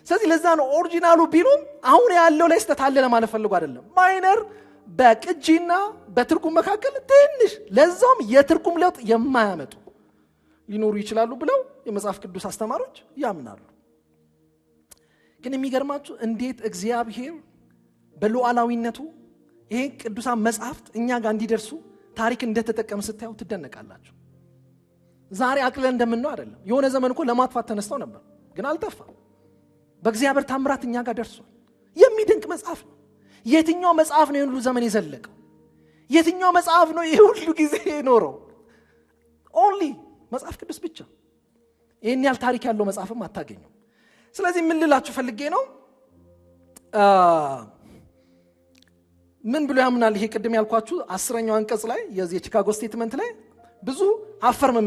[SPEAKER 1] ስለዚህ ለዛ ነው ኦሪጂናሉ ቢሉም አሁን ያለው ላይ ስተታለ ለማለት ፈልጎ አይደለም ማይነር በቅጂና በትርጉም መካከል ትንሽ ለዛውም የትርጉም ለውጥ የማያመጡ ሊኖሩ ይችላሉ ብለው የመጽሐፍ ቅዱስ አስተማሪዎች ያምናሉ ግን የሚገርማችሁ እንዴት እግዚአብሔር በሉዓላዊነቱ ይሄ ቅዱሳን መጽሐፍት እኛ ጋር እንዲደርሱ ታሪክ እንደተጠቀመ ስታዩ ትደነቃላችሁ ዛሬ አቅለን እንደምንነው አይደለም የሆነ ዘመን እኮ ለማጥፋት ተነስተው ነበር ግን አልጠፋም በእግዚአብሔር ታምራት እኛ ጋር ደርሷል የሚደንቅ መጽሐፍ ነው የትኛው መጽሐፍ ነው ሁሉ ዘመን የዘለቀው የትኛው መጽሐፍ ነው ይሄ ሁሉ ጊዜ የኖረው ኦንሊ መጽሐፍ ቅዱስ ብቻ ይሄን ያህል ታሪክ ያለው መጽሐፍም አታገኙ ስለዚህ ምን ልላችሁ ፈልጌ ነው ምን ብሎ ያምናል ይሄ ቅድም ያልኳችሁ 10ኛው አንቀጽ ላይ የቺካጎ ስቴትመንት ላይ ብዙ አፈርም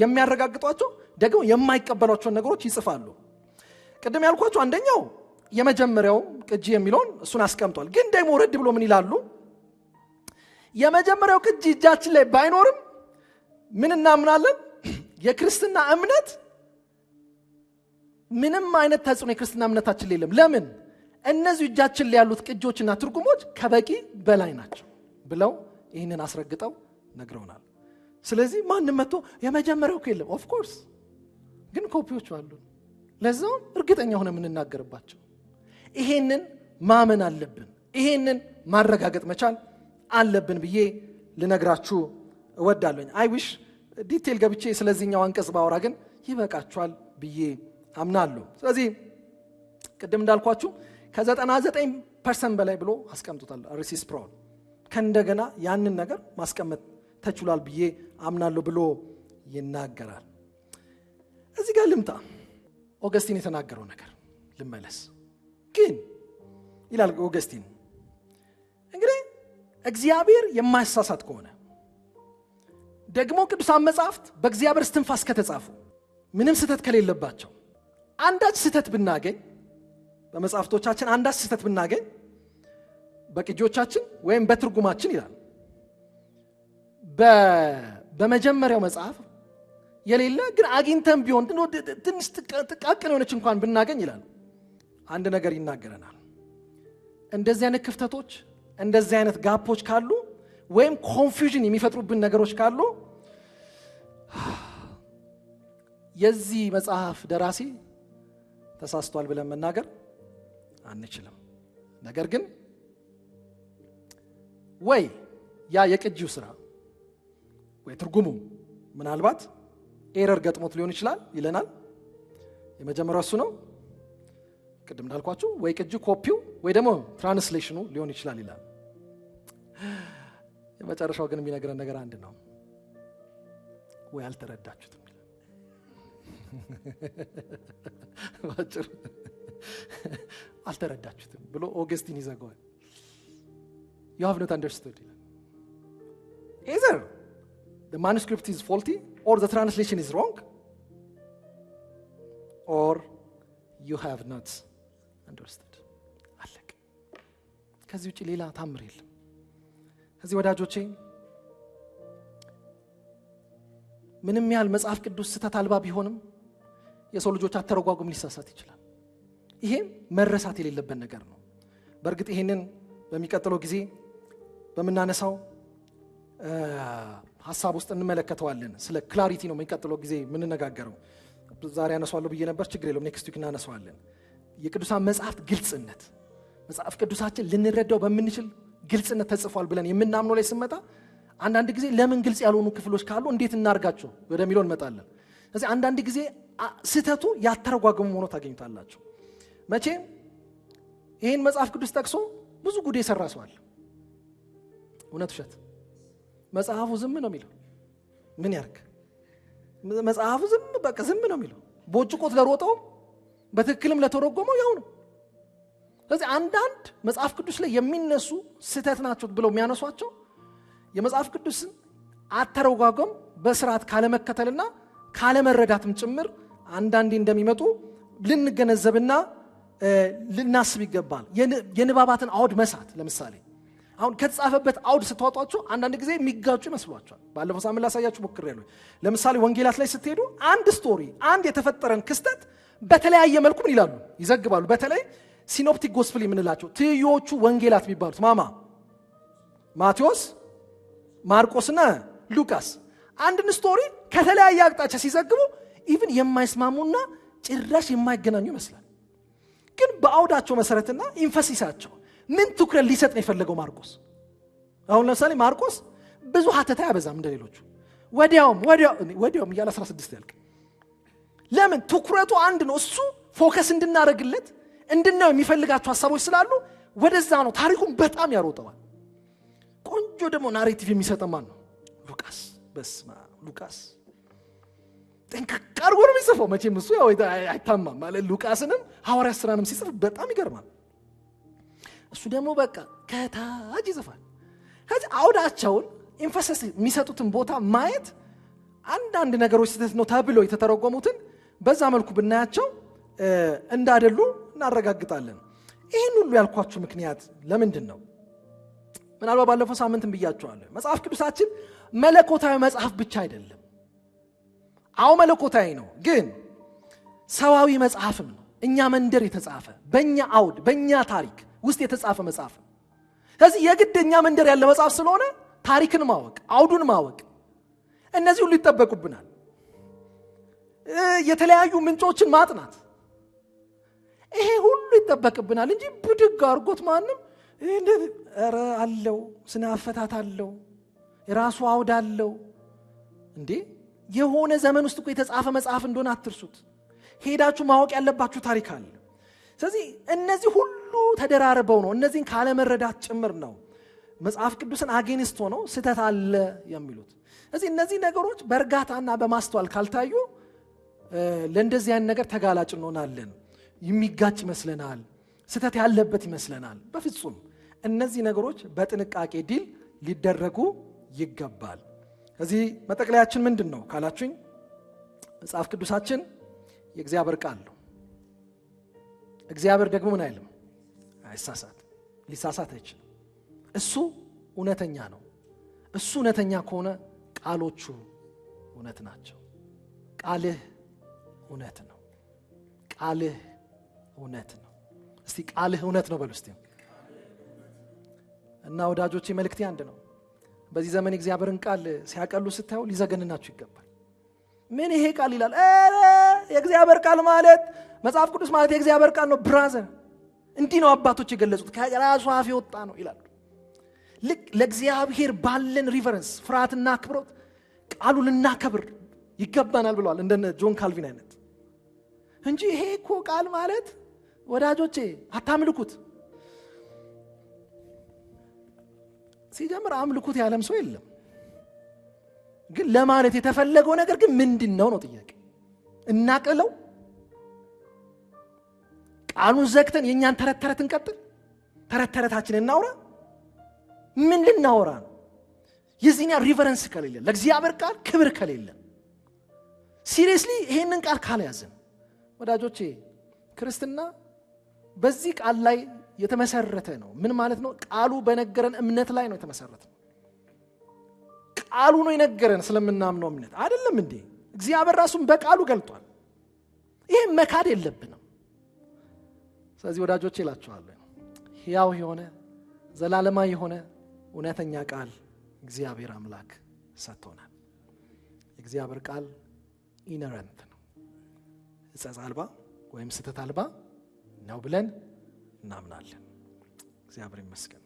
[SPEAKER 1] የሚያረጋግጧቸው ደግሞ የማይቀበሏቸው ነገሮች ይጽፋሉ ቅድም ያልኳችሁ አንደኛው የመጀመሪያው ቅጂ የሚለውን እሱን አስቀምጧል ግን ደግሞ ረድ ብሎ ምን ይላሉ የመጀመሪያው ቅጂ እጃችን ላይ ባይኖርም ምን እናምናለን የክርስትና እምነት ምንም አይነት ተጽዕኖ የክርስትና እምነታችን የለም ለምን እነዚህ እጃችን ላይ ያሉት ቅጂዎችና ትርጉሞች ከበቂ በላይ ናቸው ብለው ይሄንን አስረግጠው ነግረውናል ስለዚህ ማንም መጥቶ የመጀመሪያው የለም ኦፍ ኮርስ ግን ኮፒዎች አሉ ለዛው እርግጠኛ ሆነ የምንናገርባቸው ይሄንን ማመን አለብን ይሄንን ማረጋገጥ መቻል አለብን ብዬ ልነግራችሁ እወዳለሁ አይ ዊሽ ዲቴል ገብቼ ስለዚህኛው አንቀጽ ባወራ ግን ይበቃችኋል ብዬ አምናለሁ ስለዚህ ቅድም እንዳልኳችሁ ከ99% በላይ ብሎ አስቀምጡታል አርሲስ ፕሮል ከእንደገና ያንን ነገር ማስቀመጥ ተችሏል ብዬ አምናለሁ ብሎ ይናገራል እዚህ ጋር ልምጣ ኦገስቲን የተናገረው ነገር ልመለስ ግን ይላል ኦገስቲን እንግዲህ እግዚአብሔር የማይሳሳት ከሆነ ደግሞ ቅዱሳን መጻሕፍት በእግዚአብሔር እስትንፋስ ከተጻፉ ምንም ስህተት ከሌለባቸው አንዳች ስህተት ብናገኝ በመጽሐፍቶቻችን አንዳች ስህተት ብናገኝ በቅጂዎቻችን ወይም በትርጉማችን ይላል በመጀመሪያው መጽሐፍ የሌለ ግን አግኝተን ቢሆን ትንሽ ጥቃቅን የሆነች እንኳን ብናገኝ ይላል አንድ ነገር ይናገረናል እንደዚህ አይነት ክፍተቶች እንደዚህ አይነት ጋፖች ካሉ ወይም ኮንፊውዥን የሚፈጥሩብን ነገሮች ካሉ የዚህ መጽሐፍ ደራሲ ተሳስቷል ብለን መናገር አንችልም ነገር ግን ወይ ያ የቅጂው ስራ ወይ ትርጉሙ ምናልባት ኤረር ገጥሞት ሊሆን ይችላል ይለናል የመጀመሪያው እሱ ነው ቅድም እንዳልኳችሁ ወይ ቅጂው ኮፒው ወይ ደግሞ ትራንስሌሽኑ ሊሆን ይችላል ይላል የመጨረሻው ግን የሚነግረን ነገር አንድ ነው ወይ አልተረዳችሁትም ባጭሩ አልተረዳችሁትም ብሎ ኦገስቲን ይዘጋዋል you have not understood either the manuscript is faulty or the translation is wrong or you have not understood አለቀ ከዚህ ውጪ ሌላ ታምር የለም ከዚህ ወዳጆቼ ምንም ያህል መጽሐፍ ቅዱስ ስተት አልባ ቢሆንም የሰው ልጆች አተረጓጉም ሊሳሳት ይችላል። ይሄ መረሳት የሌለበት ነገር ነው። በእርግጥ ይሄንን በሚቀጥለው ጊዜ በመናነሳው ሐሳብ ውስጥ እንመለከተዋለን። ስለ ክላሪቲ ነው በሚቀጥለው ጊዜ ምን እንነጋገረው። ዛሬ አነሳዋለሁ ብዬ ነበር፣ ችግር የለውም ኔክስት ዊክ እናነሳዋለን። የቅዱሳን መጽሐፍት ግልጽነት፣ መጽሐፍ ቅዱሳችን ልንረዳው በመንችል ግልጽነት ተጽፏል ብለን የምናምነው ላይ ስመጣ አንዳንድ ጊዜ ለምን ግልጽ ያልሆኑ ክፍሎች ካሉ እንዴት እናርጋቸው ወደሚለው እንመጣለን። ስለዚህ አንዳንድ ጊዜ ስተቱ ያተረጓጉሙ ሆኖ ታገኙታላችሁ። መቼም ይሄን መጽሐፍ ቅዱስ ጠቅሶ ብዙ ጉድ የሰራ ሰው አለ። እውነት ውሸት? መጽሐፉ ዝም ነው የሚለው። ምን ያርግ? መጽሐፉ ዝም ነው የሚለው። ቦጭቆት ለሮጠው በትክክልም ለተረጎመው ያው ነው። ስለዚህ አንዳንድ መጽሐፍ ቅዱስ ላይ የሚነሱ ስተት ናቸው ብለው የሚያነሷቸው የመጽሐፍ ቅዱስን አተረጓጎም በስርዓት ካለመከተልና ካለመረዳትም ጭምር አንዳንዴ እንደሚመጡ ልንገነዘብና ልናስብ ይገባል። የንባባትን አውድ መሳት፣ ለምሳሌ አሁን ከተጻፈበት አውድ ስትዋጧቸው አንዳንድ ጊዜ የሚጋጩ ይመስሏቸዋል። ባለፈው ሳምንት ላሳያችሁ ሞክሬያለሁ። ለምሳሌ ወንጌላት ላይ ስትሄዱ አንድ ስቶሪ፣ አንድ የተፈጠረን ክስተት በተለያየ መልኩ ምን ይላሉ? ይዘግባሉ። በተለይ ሲኖፕቲክ ጎስፕል የምንላቸው ትይዮቹ ወንጌላት የሚባሉት ማቴዎስ፣ ማርቆስና ሉቃስ አንድን ስቶሪ ከተለያየ አቅጣጫ ሲዘግቡ ኢቭን የማይስማሙና ጭራሽ የማይገናኙ ይመስላል። ግን በአውዳቸው መሰረትና ኢንፈሲሳቸው ምን ትኩረት ሊሰጥ ነው የፈለገው ማርቆስ? አሁን ለምሳሌ ማርቆስ ብዙ ሀተታ ያበዛም እንደሌሎቹ ወዲያውም እያለ 16 ያልቅ። ለምን? ትኩረቱ አንድ ነው። እሱ ፎከስ እንድናደርግለት እንድናው የሚፈልጋቸው ሐሳቦች ስላሉ ወደዛ ነው። ታሪኩን በጣም ያሮጠዋል። ቆንጆ ደግሞ ናሬቲቭ የሚሰጠው ማን ነው? ሉቃስ። በስማ ሉቃስ ጠንቅቅ አድርጎ ነው የሚጽፈው። መቼም እሱ ያው አይታማም ማለት ሉቃስንም ሐዋርያት ሥራንም ሲጽፍ በጣም ይገርማል። እሱ ደግሞ በቃ ከታች ይጽፋል። ከዚህ አውዳቸውን ኢንፈሰስ የሚሰጡትን ቦታ ማየት አንዳንድ ነገሮች ስህተት ነው ተብሎ የተተረጎሙትን በዛ መልኩ ብናያቸው እንዳደሉ እናረጋግጣለን። ይህን ሁሉ ያልኳችሁ ምክንያት ለምንድን ነው? ምናልባት ባለፈው ሳምንትም ብያችኋለሁ። መጽሐፍ ቅዱሳችን መለኮታዊ መጽሐፍ ብቻ አይደለም። አዎ መለኮታዊ ነው፣ ግን ሰዋዊ መጽሐፍም ነው። እኛ መንደር የተጻፈ በእኛ አውድ በእኛ ታሪክ ውስጥ የተጻፈ መጽሐፍ ነው። ስለዚህ የግድ እኛ መንደር ያለ መጽሐፍ ስለሆነ ታሪክን ማወቅ፣ አውዱን ማወቅ፣ እነዚህ ሁሉ ይጠበቁብናል። የተለያዩ ምንጮችን ማጥናት፣ ይሄ ሁሉ ይጠበቅብናል እንጂ ብድግ አድርጎት ማንም አለው ስነ አፈታት አለው የራሱ አውድ አለው እንዴ። የሆነ ዘመን ውስጥ እኮ የተጻፈ መጽሐፍ እንደሆነ አትርሱት። ሄዳችሁ ማወቅ ያለባችሁ ታሪክ አለ። ስለዚህ እነዚህ ሁሉ ተደራርበው ነው፣ እነዚህን ካለመረዳት ጭምር ነው መጽሐፍ ቅዱስን አጌንስት ሆነው ስተት አለ የሚሉት። ስለዚህ እነዚህ ነገሮች በእርጋታና በማስተዋል ካልታዩ ለእንደዚህ አይነት ነገር ተጋላጭ እንሆናለን። የሚጋጭ ይመስለናል፣ ስተት ያለበት ይመስለናል። በፍጹም እነዚህ ነገሮች በጥንቃቄ ዲል ሊደረጉ ይገባል። እዚህ መጠቅለያችን ምንድን ነው ካላችሁኝ፣ መጽሐፍ ቅዱሳችን የእግዚአብሔር ቃል ነው። እግዚአብሔር ደግሞ ምን አይልም? አይሳሳት፣ ሊሳሳት አይችልም። እሱ እውነተኛ ነው። እሱ እውነተኛ ከሆነ ቃሎቹ እውነት ናቸው። ቃልህ እውነት ነው። ቃልህ እውነት ነው። እስቲ ቃልህ እውነት ነው በሉ እስቲ። እና ወዳጆቼ መልእክቴ አንድ ነው። በዚህ ዘመን እግዚአብሔርን ቃል ሲያቀሉ ስታዩ ሊዘገንናችሁ ይገባል። ምን ይሄ ቃል ይላል? የእግዚአብሔር ቃል ማለት መጽሐፍ ቅዱስ ማለት የእግዚአብሔር ቃል ነው። ብራዘር እንዲህ ነው አባቶች የገለጹት፣ ከራሱ አፍ የወጣ ነው ይላሉ። ልክ ለእግዚአብሔር ባለን ሪፈረንስ ፍርሃትና አክብሮት ቃሉን እናከብር ይገባናል ብለዋል እንደነ ጆን ካልቪን አይነት እንጂ ይሄ እኮ ቃል ማለት ወዳጆቼ አታምልኩት። ሲጀምር አምልኩት ያለም ሰው የለም። ግን ለማለት የተፈለገው ነገር ግን ምንድነው ነው ጥያቄ። እናቀለው ቃሉን ዘግተን የኛን ተረት እንቀጥል? ተረታችንን እናውራ? ምን ልናወራ ነው? የዚህኛ ሪቨረንስ ከሌለ፣ ለእግዚአብሔር ቃል ክብር ከሌለ፣ ሲሪየስሊ ይሄንን ቃል ካልያዝን ወዳጆቼ ክርስትና በዚህ ቃል ላይ የተመሰረተ ነው። ምን ማለት ነው? ቃሉ በነገረን እምነት ላይ ነው የተመሰረተ። ቃሉ ነው የነገረን ስለምናምነው እምነት አይደለም እንዴ? እግዚአብሔር ራሱን በቃሉ ገልጧል። ይሄ መካድ የለብንም። ስለዚህ ወዳጆቼ እላችኋለሁ ሕያው የሆነ ዘላለማዊ የሆነ እውነተኛ ቃል እግዚአብሔር አምላክ ሰጥቶናል። እግዚአብሔር ቃል ኢነረንት ነው፣ ሕጸጽ አልባ ወይም ስህተት አልባ ነው ብለን እናምናለን። እግዚአብሔር ይመስገን።